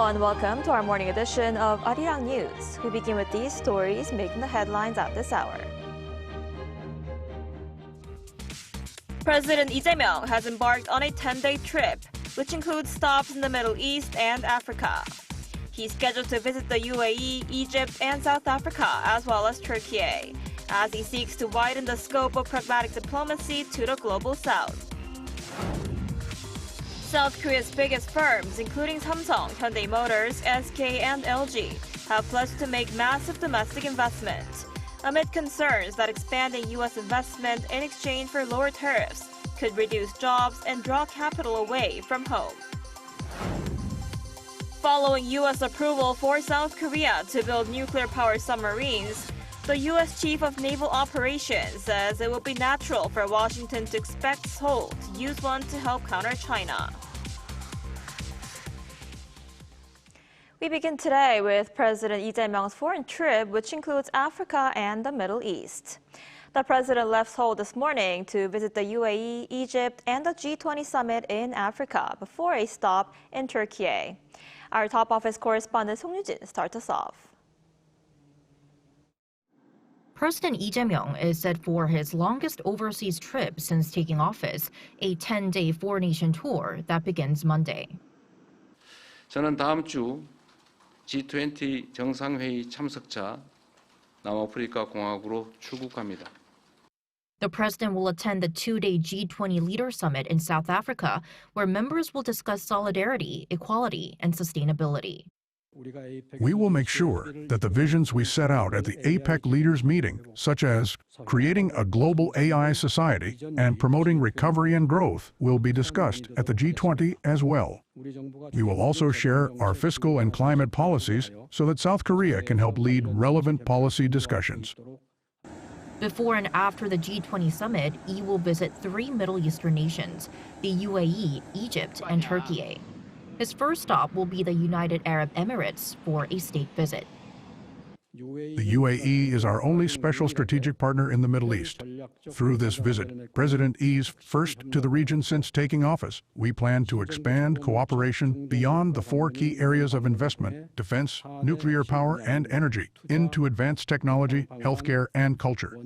Hello and welcome to our morning edition of Arirang News. We begin with these stories making the headlines at this hour. President Lee Jae-myung has embarked on a 10-day trip, which includes stops in the Middle East and Africa. He's scheduled to visit the UAE, Egypt, and South Africa, as well as Turkey, as he seeks to widen the scope of pragmatic diplomacy to the global south. South Korea's biggest firms, including Samsung, Hyundai Motors, SK, and LG, have pledged to make massive domestic investments, amid concerns that expanding U.S. investment in exchange for lower tariffs could reduce jobs and draw capital away from home. Following U.S. approval for South Korea to build nuclear-powered submarines, the U.S. Chief of Naval Operations says it would be natural for Washington to expect Seoul to use one to help counter China. We begin today with President Lee Jae-myung's foreign trip, which includes Africa and the Middle East. The president left Seoul this morning to visit the UAE, Egypt, and the G20 summit in Africa before a stop in Turkey. Our top office correspondent Song Yoo-jin starts us off. President Lee Jae-myung is set for his longest overseas trip since taking office, a 10-day four-nation tour that begins Monday. 저는 다음 주 G20 정상회의 참석자 남아프리카 공화국으로 출국합니다. The president will attend the two-day G20 Leader Summit in South Africa, where members will discuss solidarity, equality, and sustainability. We will make sure that the visions we set out at the APEC leaders meeting, such as creating a global AI society and promoting recovery and growth, will be discussed at the G20 as well. We will also share our fiscal and climate policies so that South Korea can help lead relevant policy discussions. Before and after the G20 summit, Lee will visit three Middle Eastern nations, the UAE, Egypt, and Turkey. His first stop will be the United Arab Emirates for a state visit. The UAE is our only special strategic partner in the Middle East. Through this visit, President Lee's first to the region since taking office, we plan to expand cooperation beyond the four key areas of investment, defense, nuclear power, and energy, into advanced technology, healthcare, and culture.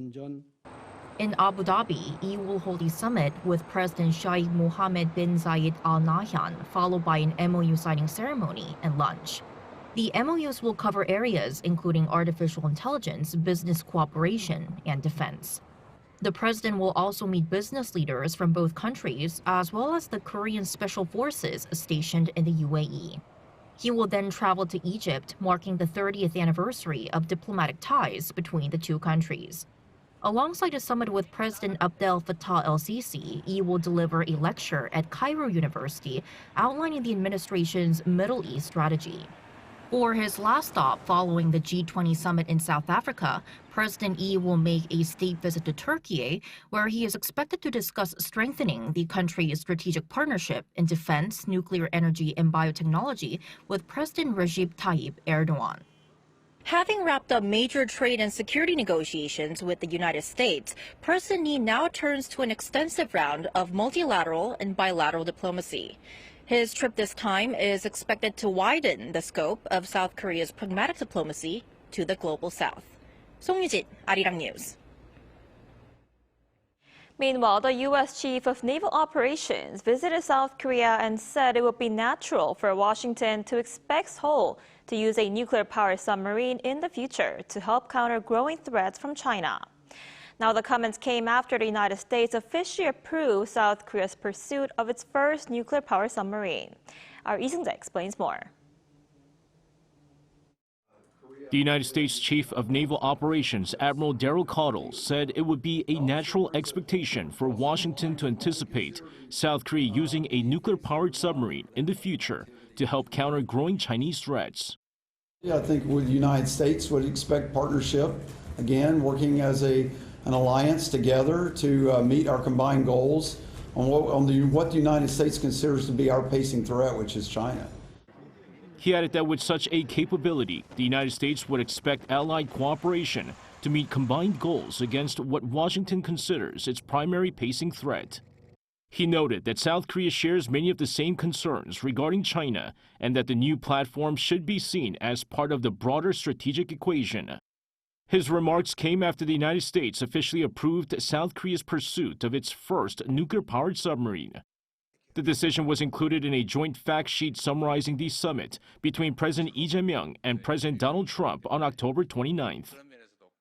In Abu Dhabi, Lee will hold a summit with President Sheikh Mohammed bin Zayed Al Nahyan, followed by an MOU signing ceremony and lunch. The MOUs will cover areas including artificial intelligence, business cooperation, and defense. The president will also meet business leaders from both countries, as well as the Korean Special Forces stationed in the UAE. He will then travel to Egypt, marking the 30th anniversary of diplomatic ties between the two countries. Alongside a summit with President Abdel Fattah el-Sisi, Lee will deliver a lecture at Cairo University outlining the administration's Middle East strategy. For his last stop following the G20 summit in South Africa, President Lee will make a state visit to Turkey, where he is expected to discuss strengthening the country's strategic partnership in defense, nuclear energy, and biotechnology with President Recep Tayyip Erdogan. Having wrapped up major trade and security negotiations with the United States, President Lee now turns to an extensive round of multilateral and bilateral diplomacy. His trip this time is expected to widen the scope of South Korea's pragmatic diplomacy to the global south. Song Yoo-jin, Arirang News. Meanwhile, the U.S. Chief of Naval Operations visited South Korea and said it would be natural for Washington to expect Seoul to use a nuclear-powered submarine in the future to help counter growing threats from China. Now, the comments came after the United States officially approved South Korea's pursuit of its first nuclear-powered submarine. Our Lee Seung-jae explains more. The United States Chief of Naval Operations, Admiral Daryl Caudill, said it would be a natural expectation for Washington to anticipate South Korea using a nuclear-powered submarine in the future to help counter growing Chinese threats. I think the United States would expect partnership, again, working as an alliance together to meet our combined goals on what the United States considers to be our pacing threat, which is China. He added that with such a capability, the United States would expect allied cooperation to meet combined goals against what Washington considers its primary pacing threat. He noted that South Korea shares many of the same concerns regarding China and that the new platform should be seen as part of the broader strategic equation. His remarks came after the United States officially approved South Korea's pursuit of its first nuclear-powered submarine. The decision was included in a joint fact sheet summarizing the summit between President Lee Jae-myung and President Donald Trump on October 29th.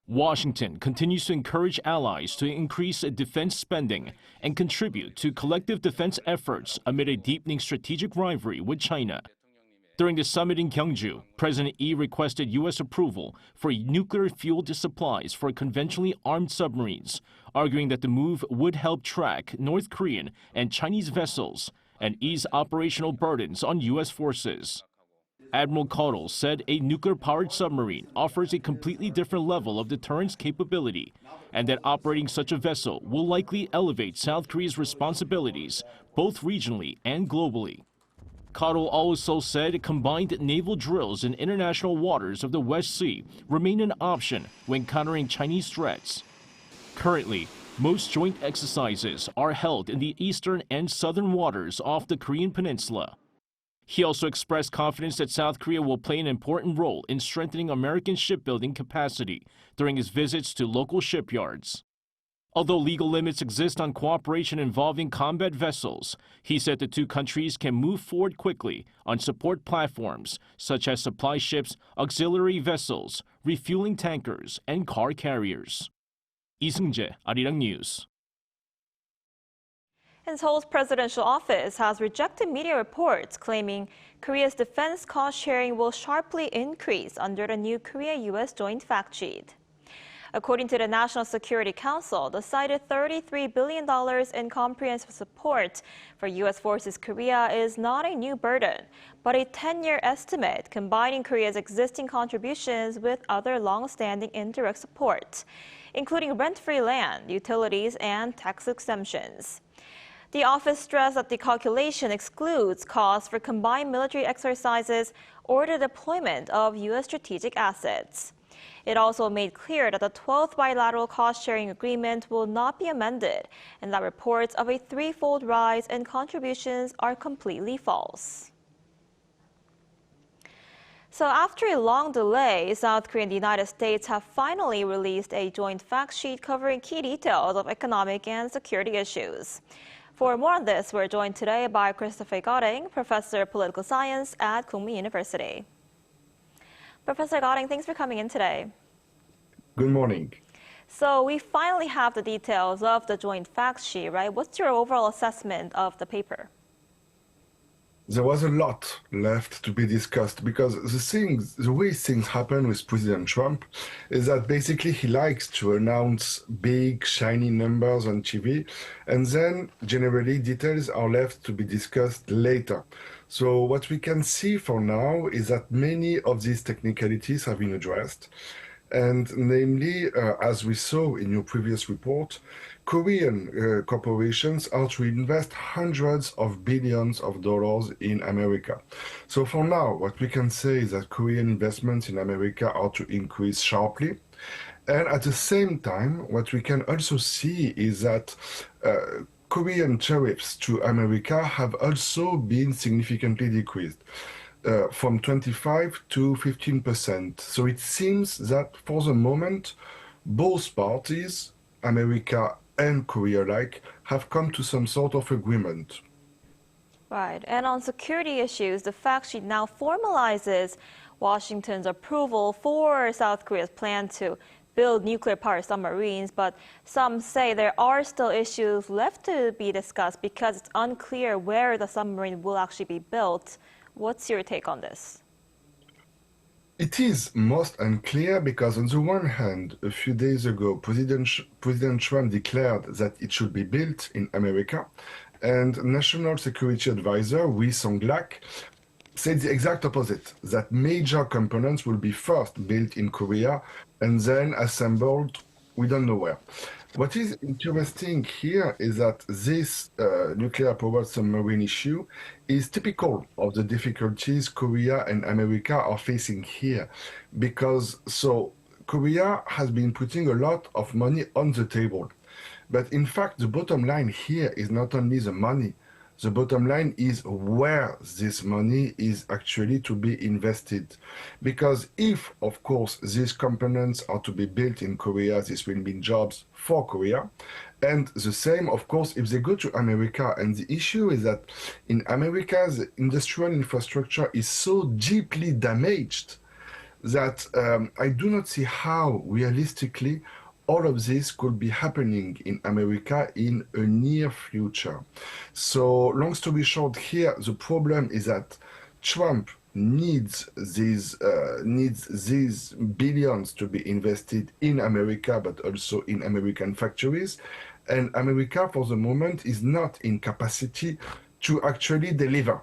Washington continues to encourage allies to increase defense spending and contribute to collective defense efforts amid a deepening strategic rivalry with China. During the summit in Gyeongju, President Lee requested U.S. approval for nuclear-fueled supplies for conventionally armed submarines, arguing that the move would help track North Korean and Chinese vessels and ease operational burdens on U.S. forces. Admiral Caudle said a nuclear-powered submarine offers a completely different level of deterrence capability, and that operating such a vessel will likely elevate South Korea's responsibilities, both regionally and globally. Caudle also said combined naval drills in international waters of the West Sea remain an option when countering Chinese threats. Currently, most joint exercises are held in the eastern and southern waters off the Korean peninsula. He also expressed confidence that South Korea will play an important role in strengthening American shipbuilding capacity during his visits to local shipyards. Although legal limits exist on cooperation involving combat vessels, he said the two countries can move forward quickly on support platforms such as supply ships, auxiliary vessels, refueling tankers, and car carriers. 이승재, Arirang News. And Seoul's presidential office has rejected media reports claiming Korea's defense cost sharing will sharply increase under the new Korea-U.S. joint fact sheet. According to the National Security Council, the cited $33 billion in comprehensive support for U.S. forces Korea is not a new burden, but a 10-year estimate combining Korea's existing contributions with other long-standing indirect support, including rent-free land, utilities, and tax exemptions. The office stressed that the calculation excludes costs for combined military exercises or the deployment of U.S. strategic assets. It also made clear that the 12th bilateral cost-sharing agreement will not be amended, and that reports of a threefold rise in contributions are completely false. So after a long delay, South Korea and the United States have finally released a joint fact sheet covering key details of economic and security issues. For more on this, we're joined today by Christopher Gotting, Professor of Political Science at Kookmin University. Professor Gotting, thanks for coming in today. Good morning. So we finally have the details of the joint fact sheet, right? What's your overall assessment of the paper? There was a lot left to be discussed because the way things happen with President Trump is that basically he likes to announce big, shiny numbers on TV, and then generally details are left to be discussed later. So what we can see for now is that many of these technicalities have been addressed. And namely, as we saw in your previous report, Korean corporations are to invest hundreds of billions of dollars in America. So for now, what we can say is that Korean investments in America are to increase sharply. And at the same time, what we can also see is that Korean tariffs to America have also been significantly decreased. From 25 to 15%. So it seems that for the moment, both parties, America and Korea alike, have come to some sort of agreement. Right. And on security issues, the fact sheet now formalizes Washington's approval for South Korea's plan to build nuclear-powered submarines, but some say there are still issues left to be discussed because it's unclear where the submarine will actually be built. What's your take on this? It is most unclear because on the one hand, a few days ago, President Trump declared that it should be built in America, and National Security Advisor Ri Song-lak said the exact opposite, that major components will be first built in Korea and then assembled we don't know where. What is interesting here is that this nuclear-powered submarine issue is typical of the difficulties Korea and America are facing here, because Korea has been putting a lot of money on the table. But in fact, the bottom line here is not only the money. The bottom line is where this money is actually to be invested. Because if, of course, these components are to be built in Korea, this will mean jobs for Korea. And the same, of course, if they go to America. And the issue is that in America, the industrial infrastructure is so deeply damaged that I do not see how realistically all of this could be happening in America in a near future. So long story short here, the problem is that Trump needs these billions to be invested in America, but also in American factories. And America, for the moment, is not in capacity to actually deliver.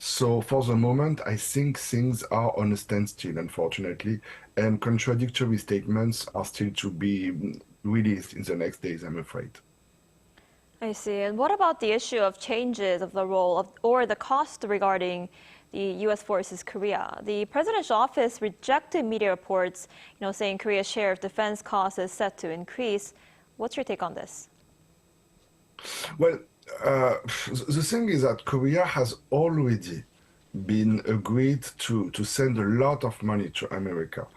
So for the moment, I think things are on a standstill, unfortunately, and contradictory statements are still to be released in the next days, I'm afraid. I see. And what about the issue of changes of the role of, or the cost regarding the U.S. forces Korea? The presidential office rejected media reports, saying Korea's share of defense costs is set to increase. What's your take on this? Well, the thing is that Korea has already been agreed to send a lot of money to America,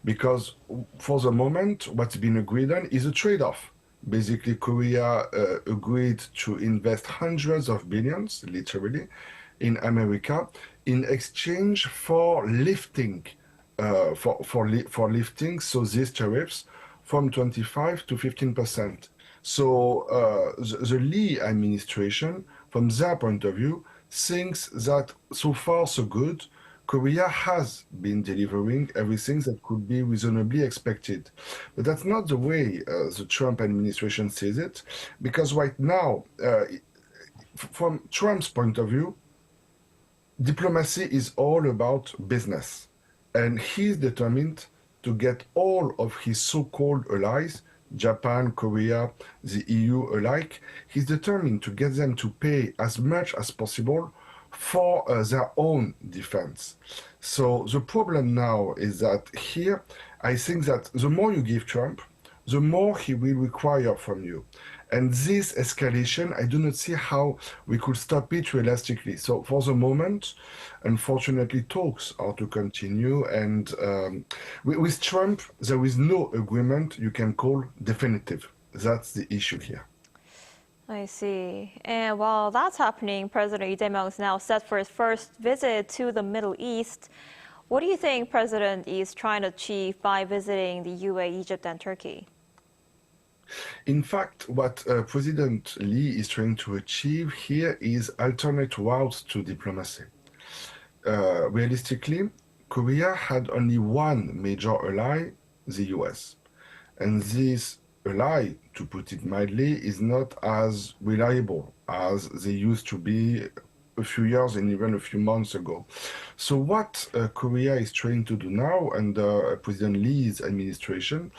because for the moment, what's been agreed on is a trade-off. Basically, Korea agreed to invest hundreds of billions, literally, in America in exchange for lifting, for lifting, so these tariffs from 25 to 15%. So the Lee administration, from their point of view, thinks that so far so good, Korea has been delivering everything that could be reasonably expected. But that's not the way the Trump administration sees it, because right now, from Trump's point of view, diplomacy is all about business. And he's determined to get all of his so-called allies, Japan, Korea, the EU alike, he's determined to get them to pay as much as possible for their own defense. So the problem now is that here, I think that the more you give Trump, the more he will require from you. And this escalation, I do not see how we could stop it realistically. So for the moment, unfortunately, talks are to continue. And with Trump, there is no agreement you can call definitive. That's the issue here. I see. And while that's happening, President Lee Jae-myung is now set for his first visit to the Middle East. What do you think President Lee is trying to achieve by visiting the UAE, Egypt, and Turkey? In fact, what President Lee is trying to achieve here is alternate routes to diplomacy. Realistically, Korea had only one major ally, the US. And this ally, to put it mildly, is not as reliable as they used to be a few years and even a few months ago. So what Korea is trying to do now under President Lee's administration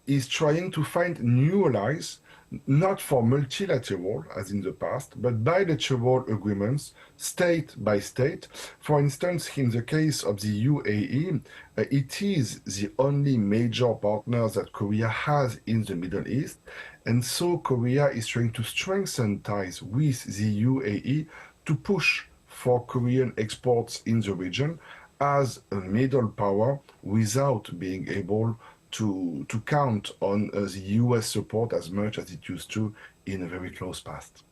is trying to find new allies, not for multilateral, as in the past, but bilateral agreements, state by state. For instance, in the case of the UAE, it is the only major partner that Korea has in the Middle East, and so Korea is trying to strengthen ties with the UAE to push for Korean exports in the region as a middle power without being able to count on the US support as much as it used to in a very close past.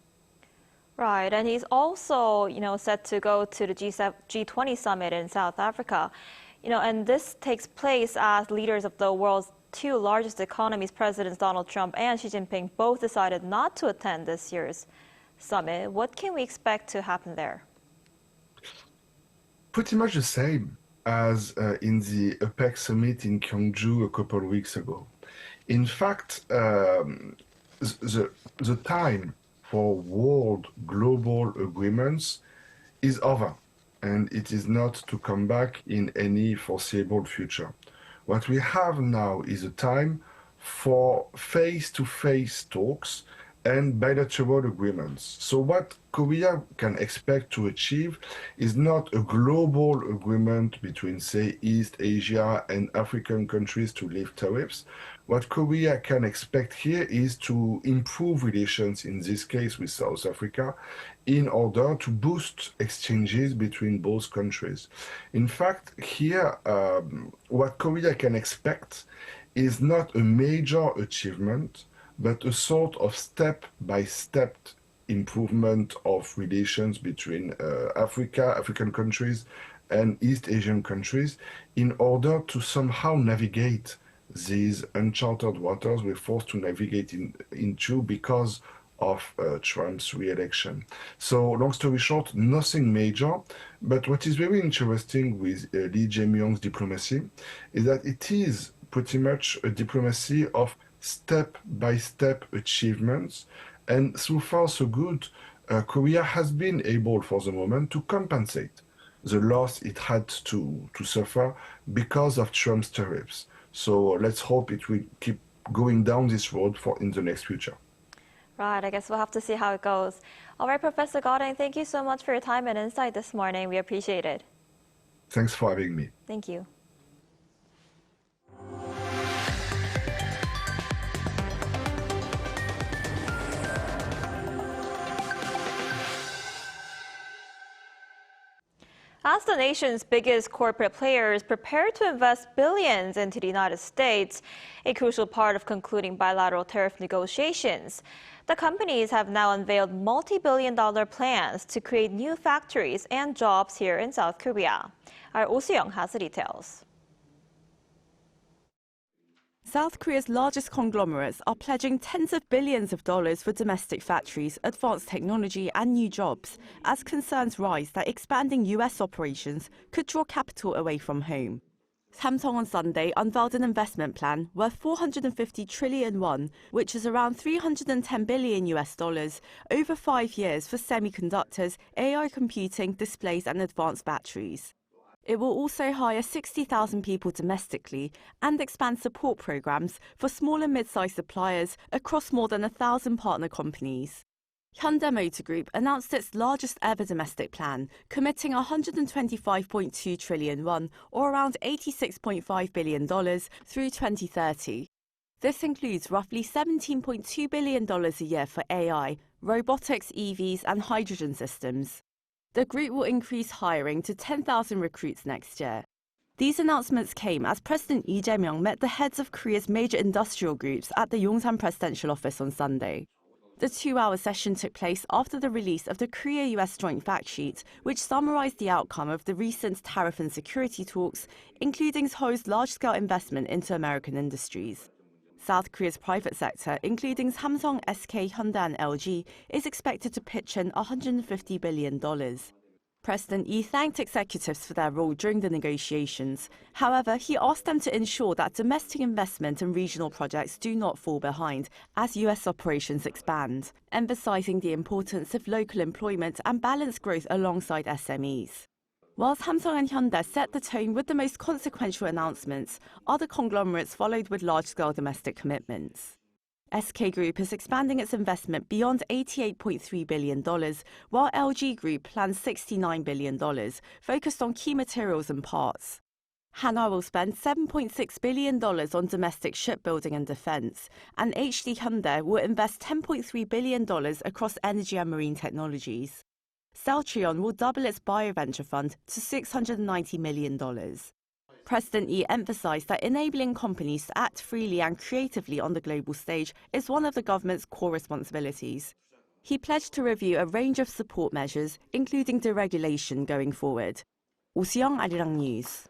Right, and he's also, set to go to the G20 summit in South Africa. And this takes place as leaders of the world's two largest economies, Presidents Donald Trump and Xi Jinping, both decided not to attend this year's summit. What can we expect to happen there? Pretty much the same as in the APEC summit in Gyeongju a couple of weeks ago. In fact, the time for world global agreements is over, and it is not to come back in any foreseeable future. What we have now is a time for face-to-face talks and bilateral agreements. So what Korea can expect to achieve is not a global agreement between, say, East Asia and African countries to lift tariffs. What Korea can expect here is to improve relations, in this case with South Africa, in order to boost exchanges between both countries. In fact, here, what Korea can expect is not a major achievement, but a sort of step-by-step improvement of relations between African countries and East Asian countries in order to somehow navigate these uncharted waters we're forced to navigate into because of Trump's re-election. So long story short, nothing major, but what is very interesting with Lee Jae-myung's diplomacy is that it is pretty much a diplomacy of step-by-step achievements, and so far so good. Korea has been able for the moment to compensate the loss it had to suffer because of Trump's tariffs. So let's hope it will keep going down this road in the next future. Right, I guess we'll have to see how it goes. All right, Professor Goding, thank you so much for your time and insight this morning. We appreciate it. Thanks for having me. Thank you. As the nation's biggest corporate players prepare to invest billions into the United States, a crucial part of concluding bilateral tariff negotiations, the companies have now unveiled multi-billion-dollar plans to create new factories and jobs here in South Korea. Our Oh Soo-young has the details. South Korea's largest conglomerates are pledging tens of billions of dollars for domestic factories, advanced technology and new jobs, as concerns rise that expanding US operations could draw capital away from home. Samsung on Sunday unveiled an investment plan worth 450 trillion won, which is around $310 billion over 5 years for semiconductors, AI computing, displays and advanced batteries. It will also hire 60,000 people domestically and expand support programs for small and mid-sized suppliers across more than 1,000 partner companies. Hyundai Motor Group announced its largest ever domestic plan, committing 125.2 trillion won, or around $86.5 billion, through 2030. This includes roughly $17.2 billion a year for AI, robotics, EVs and hydrogen systems. The group will increase hiring to 10,000 recruits next year. These announcements came as President Lee Jae-myung met the heads of Korea's major industrial groups at the Yongsan Presidential Office on Sunday. The 2-hour session took place after the release of the Korea-US Joint Fact Sheet, which summarized the outcome of the recent tariff and security talks, including Seoul's large-scale investment into American industries. South Korea's private sector, including Samsung, SK, Hyundai and LG, is expected to pitch in $150 billion. President Lee thanked executives for their role during the negotiations. However, he asked them to ensure that domestic investment and regional projects do not fall behind as US operations expand, emphasizing the importance of local employment and balanced growth alongside SMEs. While Samsung and Hyundai set the tone with the most consequential announcements, other conglomerates followed with large-scale domestic commitments. SK Group is expanding its investment beyond $88.3 billion, while LG Group plans $69 billion, focused on key materials and parts. Hanwha will spend $7.6 billion on domestic shipbuilding and defense, and HD Hyundai will invest $10.3 billion across energy and marine technologies. Celltrion will double its bioventure fund to $690 million. President Lee emphasized that enabling companies to act freely and creatively on the global stage is one of the government's core responsibilities. He pledged to review a range of support measures, including deregulation going forward. Oh Soo-young, Arirang News.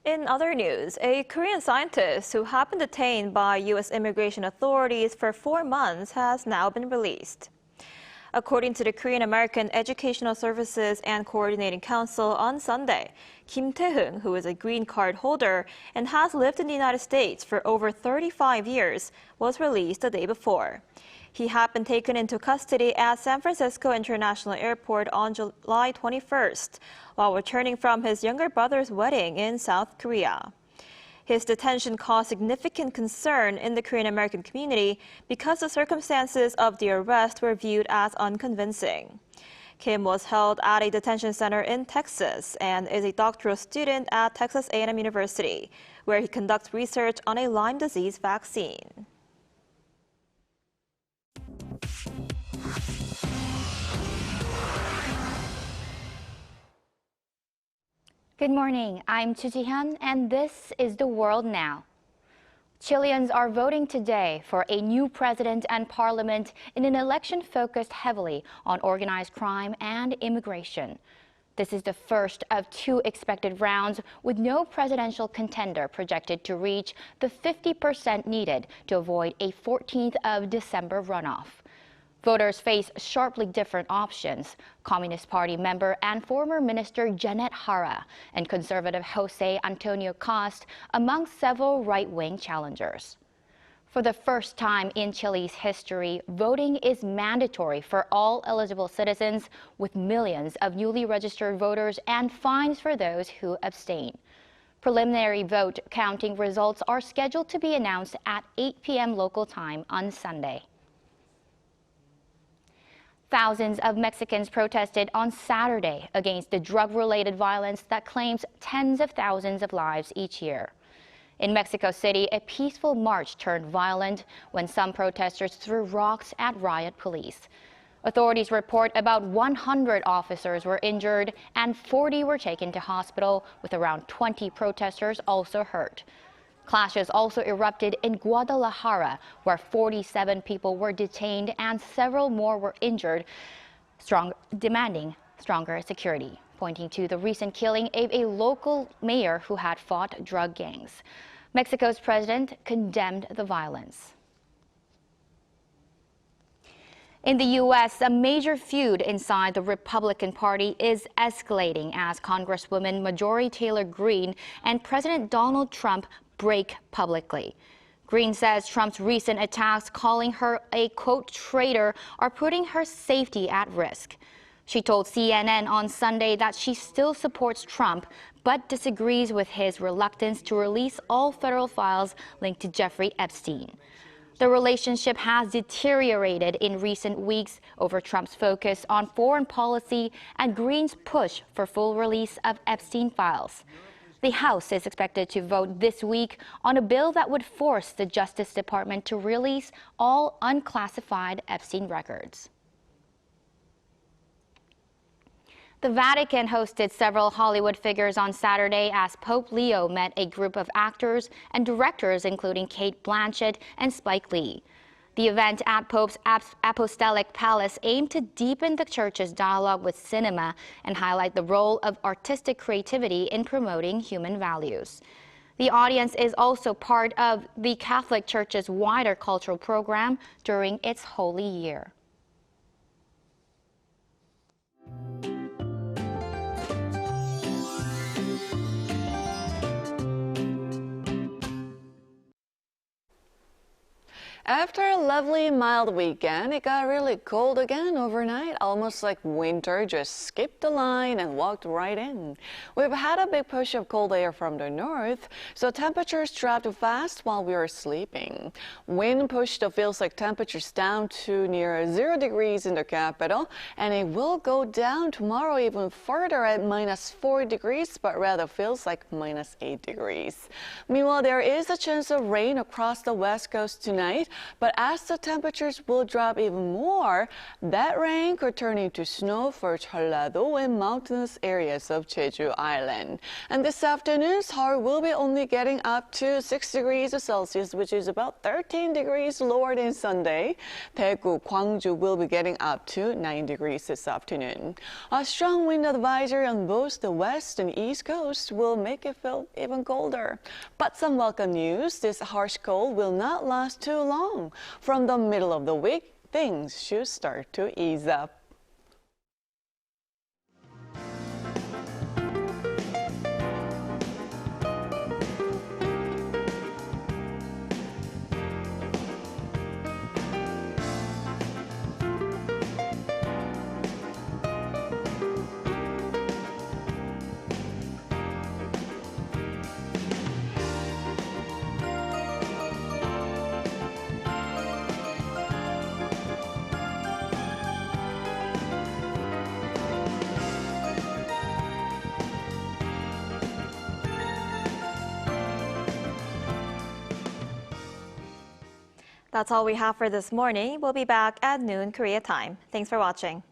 In other news, a Korean scientist who had been detained by U.S. immigration authorities for 4 months has now been released. According to the Korean American Educational Services and Coordinating Council on Sunday, Kim Tae-hung, who is a green card holder and has lived in the United States for over 35 years, was released the day before. He had been taken into custody at San Francisco International Airport on July 21st, while returning from his younger brother's wedding in South Korea. His detention caused significant concern in the Korean American community because the circumstances of the arrest were viewed as unconvincing. Kim was held at a detention center in Texas and is a doctoral student at Texas A&M University, where he conducts research on a Lyme disease vaccine. Good morning, I'm Chu Ji-hyun, and this is The World Now. Chileans are voting today for a new president and parliament in an election focused heavily on organized crime and immigration. This is the first of two expected rounds, with no presidential contender projected to reach the 50% needed to avoid a 14th of December runoff. Voters face sharply different options: Communist Party member and former Minister Janet Jara and conservative Jose Antonio Cost, among several right-wing challengers. For the first time in Chile's history, voting is mandatory for all eligible citizens, with millions of newly registered voters and fines for those who abstain. Preliminary vote counting results are scheduled to be announced at 8 p.m. local time on Sunday. Thousands of Mexicans protested on Saturday against the drug-related violence that claims tens of thousands of lives each year. In Mexico City, a peaceful march turned violent when some protesters threw rocks at riot police. Authorities report about 100 officers were injured and 40 were taken to hospital, with around 20 protesters also hurt. Clashes also erupted in Guadalajara, where 47 people were detained and several more were injured, demanding stronger security, pointing to the recent killing of a local mayor who had fought drug gangs. Mexico's president condemned the violence. In the U.S., a major feud inside the Republican Party is escalating as Congresswoman Marjorie Taylor Greene and President Donald Trump break publicly. Greene says Trump's recent attacks, calling her a, quote, traitor, are putting her safety at risk. She told CNN on Sunday that she still supports Trump, but disagrees with his reluctance to release all federal files linked to Jeffrey Epstein. The relationship has deteriorated in recent weeks over Trump's focus on foreign policy and Greene's push for full release of Epstein files. The House is expected to vote this week on a bill that would force the Justice Department to release all unclassified Epstein records. The Vatican hosted several Hollywood figures on Saturday as Pope Leo met a group of actors and directors, including Cate Blanchett and Spike Lee. The event at Pope's Apostolic Palace aimed to deepen the church's dialogue with cinema and highlight the role of artistic creativity in promoting human values. The audience is also part of the Catholic Church's wider cultural program during its Holy Year. After a lovely mild weekend, it got really cold again overnight, almost like winter just skipped the line and walked right in. We've had a big push of cold air from the north, so temperatures dropped fast while we were sleeping. Wind pushed the feels-like temperatures down to near 0 degrees in the capital, and it will go down tomorrow even further at -4 degrees, but rather feels like -8 degrees. Meanwhile, there is a chance of rain across the west coast tonight. But as the temperatures will drop even more, that rain could turn into snow for Jeollado and mountainous areas of Jeju Island. And this afternoon, Seoul will be only getting up to 6 degrees Celsius, which is about 13 degrees lower than Sunday. Daegu, Gwangju will be getting up to 9 degrees this afternoon. A strong wind advisory on both the west and east coast will make it feel even colder. But some welcome news: this harsh cold will not last too long. From the middle of the week, things should start to ease up. That's all we have for this morning. We'll be back at noon Korea time. Thanks for watching.